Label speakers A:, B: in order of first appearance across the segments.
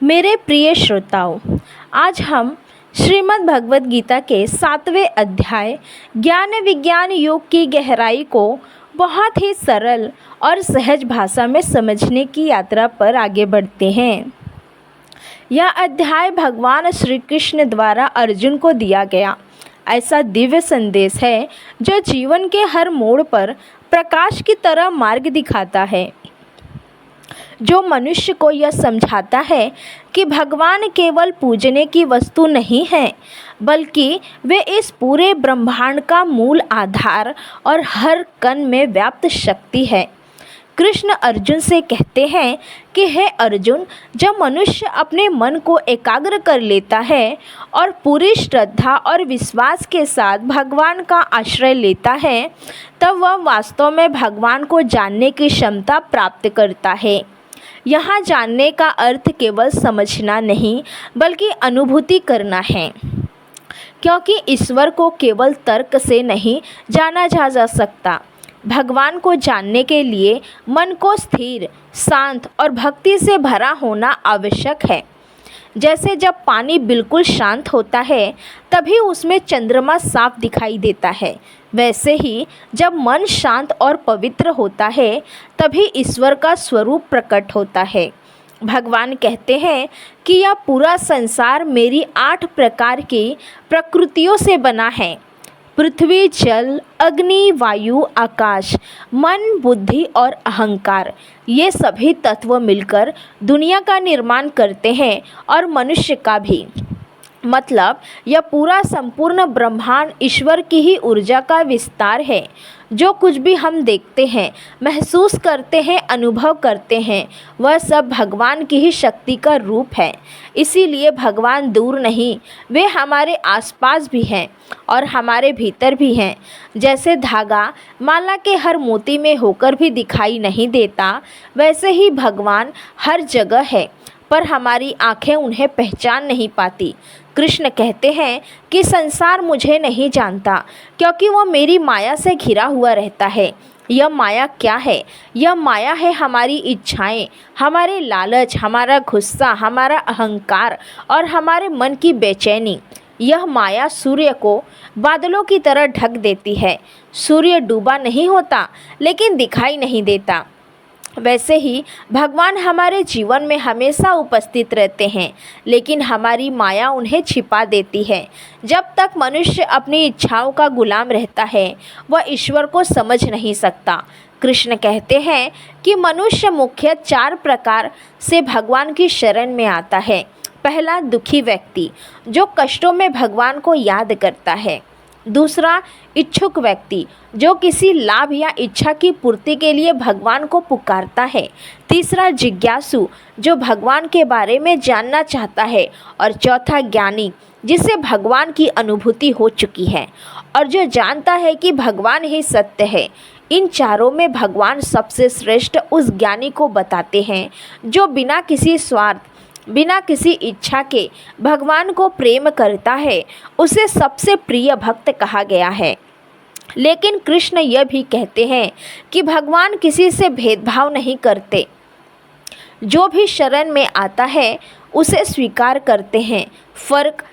A: मेरे प्रिय श्रोताओं, आज हम श्रीमद् भगवद गीता के 7वें अध्याय ज्ञान विज्ञान योग की गहराई को बहुत ही सरल और सहज भाषा में समझने की यात्रा पर आगे बढ़ते हैं। यह अध्याय भगवान श्री कृष्ण द्वारा अर्जुन को दिया गया ऐसा दिव्य संदेश है जो जीवन के हर मोड़ पर प्रकाश की तरह मार्ग दिखाता है, जो मनुष्य को यह समझाता है कि भगवान केवल पूजने की वस्तु नहीं है, बल्कि वे इस पूरे ब्रह्मांड का मूल आधार और हर कण में व्याप्त शक्ति है। कृष्ण अर्जुन से कहते हैं कि हे अर्जुन, जब मनुष्य अपने मन को एकाग्र कर लेता है और पूरी श्रद्धा और विश्वास के साथ भगवान का आश्रय लेता है, तब वह वास्तव में भगवान को जानने की क्षमता प्राप्त करता है। यहाँ जानने का अर्थ केवल समझना नहीं, बल्कि अनुभूति करना है, क्योंकि ईश्वर को केवल तर्क से नहीं जाना जा सकता। भगवान को जानने के लिए मन को स्थिर, शांत और भक्ति से भरा होना आवश्यक है। जैसे जब पानी बिल्कुल शांत होता है, तभी उसमें चंद्रमा साफ दिखाई देता है, वैसे ही जब मन शांत और पवित्र होता है, तभी ईश्वर का स्वरूप प्रकट होता है। भगवान कहते हैं कि यह पूरा संसार मेरी 8 प्रकार की प्रकृतियों से बना है। पृथ्वी, जल, अग्नि, वायु, आकाश, मन, बुद्धि और अहंकार, ये सभी तत्व मिलकर दुनिया का निर्माण करते हैं और मनुष्य का भी। मतलब यह पूरा संपूर्ण ब्रह्मांड ईश्वर की ही ऊर्जा का विस्तार है। जो कुछ भी हम देखते हैं, महसूस करते हैं, अनुभव करते हैं, वह सब भगवान की ही शक्ति का रूप है। इसीलिए भगवान दूर नहीं, वे हमारे आसपास भी हैं और हमारे भीतर भी हैं। जैसे धागा माला के हर मोती में होकर भी दिखाई नहीं देता, वैसे ही भगवान हर जगह है, पर हमारी आँखें उन्हें पहचान नहीं पाती। कृष्ण कहते हैं कि संसार मुझे नहीं जानता, क्योंकि वह मेरी माया से घिरा हुआ रहता है। यह माया क्या है? यह माया है हमारी इच्छाएं, हमारे लालच, हमारा गुस्सा, हमारा अहंकार और हमारे मन की बेचैनी। यह माया सूर्य को बादलों की तरह ढक देती है। सूर्य डूबा नहीं होता, लेकिन दिखाई नहीं देता। वैसे ही भगवान हमारे जीवन में हमेशा उपस्थित रहते हैं, लेकिन हमारी माया उन्हें छिपा देती है। जब तक मनुष्य अपनी इच्छाओं का गुलाम रहता है, वह ईश्वर को समझ नहीं सकता। कृष्ण कहते हैं कि मनुष्य मुख्य 4 प्रकार से भगवान की शरण में आता है। पहला, दुखी व्यक्ति, जो कष्टों में भगवान को याद करता है। दूसरा, इच्छुक व्यक्ति, जो किसी लाभ या इच्छा की पूर्ति के लिए भगवान को पुकारता है। तीसरा, जिज्ञासु, जो भगवान के बारे में जानना चाहता है। और चौथा, ज्ञानी, जिसे भगवान की अनुभूति हो चुकी है और जो जानता है कि भगवान ही सत्य है। इन चारों में भगवान सबसे श्रेष्ठ उस ज्ञानी को बताते हैं जो बिना किसी स्वार्थ, बिना किसी इच्छा के भगवान को प्रेम करता है। उसे सबसे प्रिय भक्त कहा गया है। लेकिन कृष्ण यह भी कहते हैं कि भगवान किसी से भेदभाव नहीं करते। जो भी शरण में आता है, उसे स्वीकार करते हैं। फर्क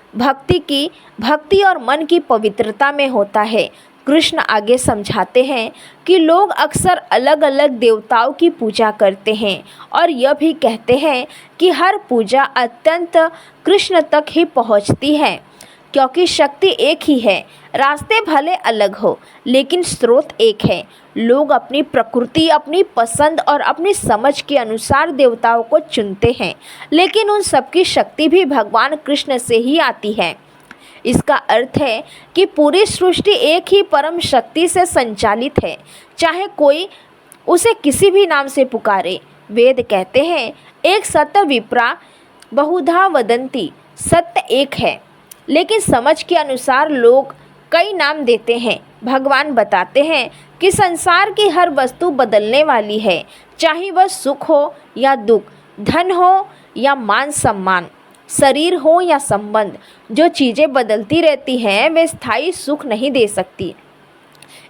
A: भक्ति और मन की पवित्रता में होता है। कृष्ण आगे समझाते हैं कि लोग अक्सर अलग अलग देवताओं की पूजा करते हैं और यह भी कहते हैं कि हर पूजा अत्यंत कृष्ण तक ही पहुंचती है, क्योंकि शक्ति एक ही है। रास्ते भले अलग हो, लेकिन स्रोत एक है। लोग अपनी प्रकृति, अपनी पसंद और अपनी समझ के अनुसार देवताओं को चुनते हैं, लेकिन उन सबकी शक्ति भी भगवान कृष्ण से ही आती है। इसका अर्थ है कि पूरी सृष्टि एक ही परम शक्ति से संचालित है, चाहे कोई उसे किसी भी नाम से पुकारे। वेद कहते हैं, एक सत्य विप्रा बहुधा वदंती, सत्य एक है, लेकिन समझ के अनुसार लोग कई नाम देते हैं। भगवान बताते हैं कि संसार की हर वस्तु बदलने वाली है, चाहे वह सुख हो या दुख, धन हो या मान सम्मान, शरीर हो या संबंध। जो चीज़ें बदलती रहती हैं, वे स्थायी सुख नहीं दे सकती।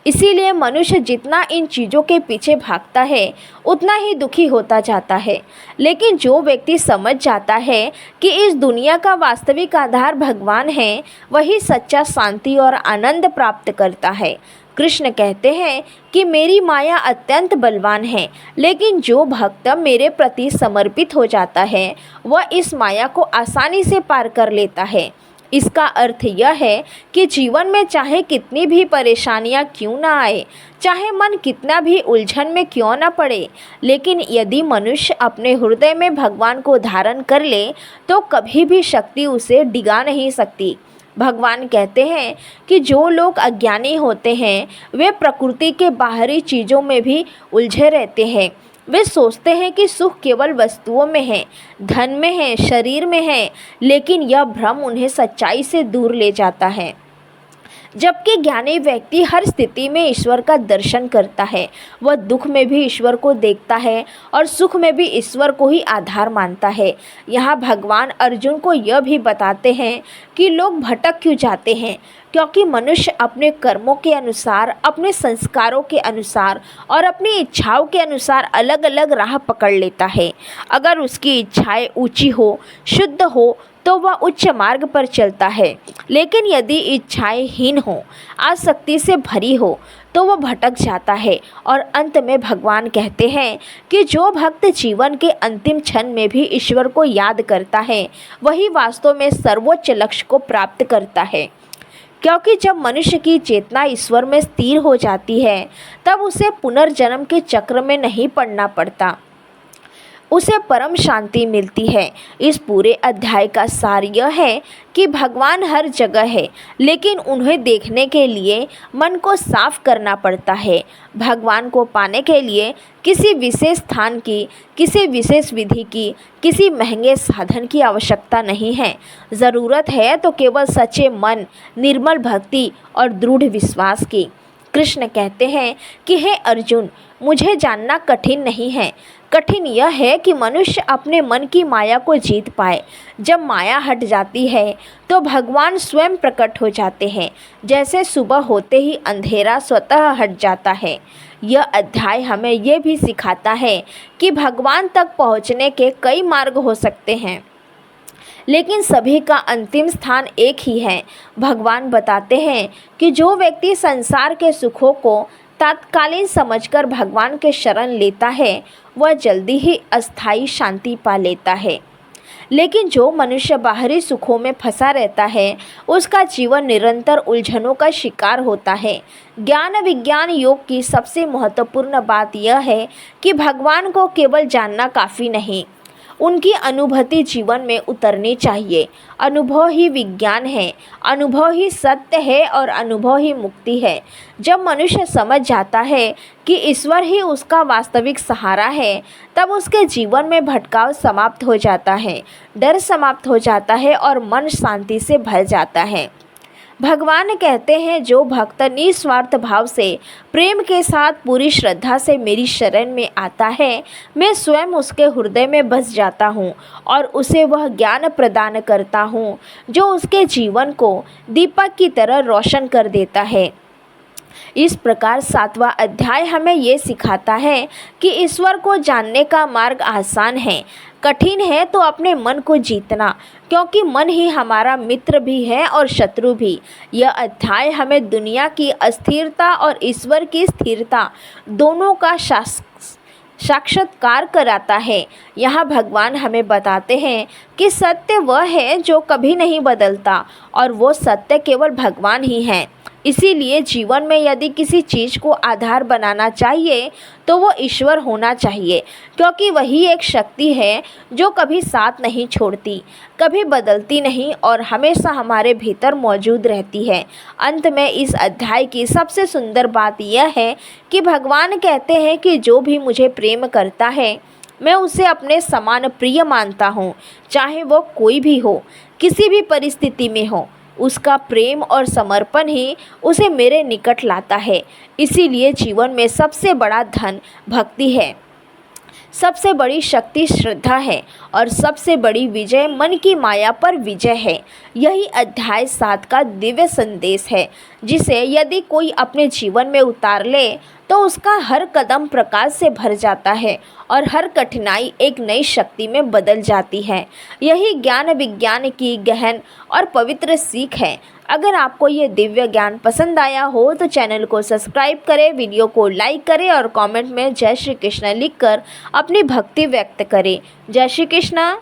A: इसीलिए मनुष्य जितना इन चीज़ों के पीछे भागता है उतना ही दुखी होता जाता है। लेकिन जो व्यक्ति समझ जाता है कि इस दुनिया का वास्तविक आधार भगवान है, वही सच्चा शांति और आनंद प्राप्त करता है। कृष्ण कहते हैं कि मेरी माया अत्यंत बलवान है, लेकिन जो भक्त मेरे प्रति समर्पित हो जाता है वह इस माया को आसानी से पार कर लेता है। इसका अर्थ यह है कि जीवन में चाहे कितनी भी परेशानियां क्यों ना आए, चाहे मन कितना भी उलझन में क्यों ना पड़े, लेकिन यदि मनुष्य अपने हृदय में भगवान को धारण कर ले तो कभी भी शक्ति उसे डिगा नहीं सकती। भगवान कहते हैं कि जो लोग अज्ञानी होते हैं वे प्रकृति के बाहरी चीज़ों में भी उलझे रहते हैं। वे सोचते हैं कि सुख केवल वस्तुओं में है, धन में है, शरीर में है, लेकिन यह भ्रम उन्हें सच्चाई से दूर ले जाता है। जबकि ज्ञानी व्यक्ति हर स्थिति में ईश्वर का दर्शन करता है। वह दुख में भी ईश्वर को देखता है और सुख में भी ईश्वर को ही आधार मानता है। यहाँ भगवान अर्जुन को यह भी बताते हैं कि लोग भटक क्यों जाते हैं, क्योंकि मनुष्य अपने कर्मों के अनुसार, अपने संस्कारों के अनुसार और अपनी इच्छाओं के अनुसार अलग अलग राह पकड़ लेता है। अगर उसकी इच्छाएं ऊंची हो, शुद्ध हो तो वह उच्च मार्ग पर चलता है, लेकिन यदि इच्छाएं हीन हो, आसक्ति से भरी हो तो वह भटक जाता है। और अंत में भगवान कहते हैं कि जो भक्त जीवन के अंतिम क्षण में भी ईश्वर को याद करता है वही वास्तव में सर्वोच्च लक्ष्य को प्राप्त करता है। क्योंकि जब मनुष्य की चेतना ईश्वर में स्थिर हो जाती है तब उसे पुनर्जन्म के चक्र में नहीं पड़ना पड़ता, उसे परम शांति मिलती है। इस पूरे अध्याय का सार यह है कि भगवान हर जगह है, लेकिन उन्हें देखने के लिए मन को साफ करना पड़ता है। भगवान को पाने के लिए किसी विशेष स्थान की, किसी विशेष विधि की, किसी महंगे साधन की आवश्यकता नहीं है। ज़रूरत है तो केवल सच्चे मन, निर्मल भक्ति और दृढ़ विश्वास की। कृष्ण कहते हैं कि हे अर्जुन, मुझे जानना कठिन नहीं है, कठिन यह है कि मनुष्य अपने मन की माया को जीत पाए। जब माया हट जाती है तो भगवान स्वयं प्रकट हो जाते हैं। जैसे सुबह होते ही अंधेरा स्वतः हट जाता है। यह अध्याय हमें यह भी सिखाता है कि भगवान तक पहुँचने के कई मार्ग हो सकते हैं, लेकिन सभी का अंतिम स्थान एक ही है। भगवान बताते हैं कि जो व्यक्ति संसार के सुखों को तात्कालीन समझकर भगवान के शरण लेता है वह जल्दी ही अस्थायी शांति पा लेता है। लेकिन जो मनुष्य बाहरी सुखों में फंसा रहता है उसका जीवन निरंतर उलझनों का शिकार होता है। ज्ञान विज्ञान योग की सबसे महत्वपूर्ण बात यह है कि भगवान को केवल जानना काफ़ी नहीं, उनकी अनुभूति जीवन में उतरनी चाहिए। अनुभव ही विज्ञान है, अनुभव ही सत्य है और अनुभव ही मुक्ति है। जब मनुष्य समझ जाता है कि ईश्वर ही उसका वास्तविक सहारा है तब उसके जीवन में भटकाव समाप्त हो जाता है, डर समाप्त हो जाता है और मन शांति से भर जाता है। भगवान कहते हैं जो भक्त निस्वार्थ भाव से, प्रेम के साथ, पूरी श्रद्धा से मेरी शरण में आता है, मैं स्वयं उसके हृदय में बस जाता हूँ और उसे वह ज्ञान प्रदान करता हूँ जो उसके जीवन को दीपक की तरह रोशन कर देता है। इस प्रकार 7वां अध्याय हमें ये सिखाता है कि ईश्वर को जानने का मार्ग आसान है, कठिन है तो अपने मन को जीतना, क्योंकि मन ही हमारा मित्र भी है और शत्रु भी। यह अध्याय हमें दुनिया की अस्थिरता और ईश्वर की स्थिरता दोनों का साक्षात्कार कराता है। यहाँ भगवान हमें बताते हैं कि सत्य वह है जो कभी नहीं बदलता और वो सत्य केवल भगवान ही है। इसीलिए जीवन में यदि किसी चीज़ को आधार बनाना चाहिए तो वो ईश्वर होना चाहिए, क्योंकि वही एक शक्ति है जो कभी साथ नहीं छोड़ती, कभी बदलती नहीं और हमेशा हमारे भीतर मौजूद रहती है। अंत में इस अध्याय की सबसे सुंदर बात यह है कि भगवान कहते हैं कि जो भी मुझे प्रेम करता है मैं उसे अपने समान प्रिय मानता हूँ, चाहे वो कोई भी हो, किसी भी परिस्थिति में हो। उसका प्रेम और समर्पण ही उसे मेरे निकट लाता है। इसीलिए जीवन में सबसे बड़ा धन भक्ति है। सबसे बड़ी शक्ति श्रद्धा है और सबसे बड़ी विजय मन की माया पर विजय है। यही अध्याय 7 का दिव्य संदेश है, जिसे यदि कोई अपने जीवन में उतार ले तो उसका हर कदम प्रकाश से भर जाता है और हर कठिनाई एक नई शक्ति में बदल जाती है। यही ज्ञान विज्ञान की गहन और पवित्र सीख है। अगर आपको ये दिव्य ज्ञान पसंद आया हो तो चैनल को सब्सक्राइब करें, वीडियो को लाइक करें और कमेंट में जय श्री कृष्ण लिखकर अपनी भक्ति व्यक्त करें। जय श्री कृष्ण।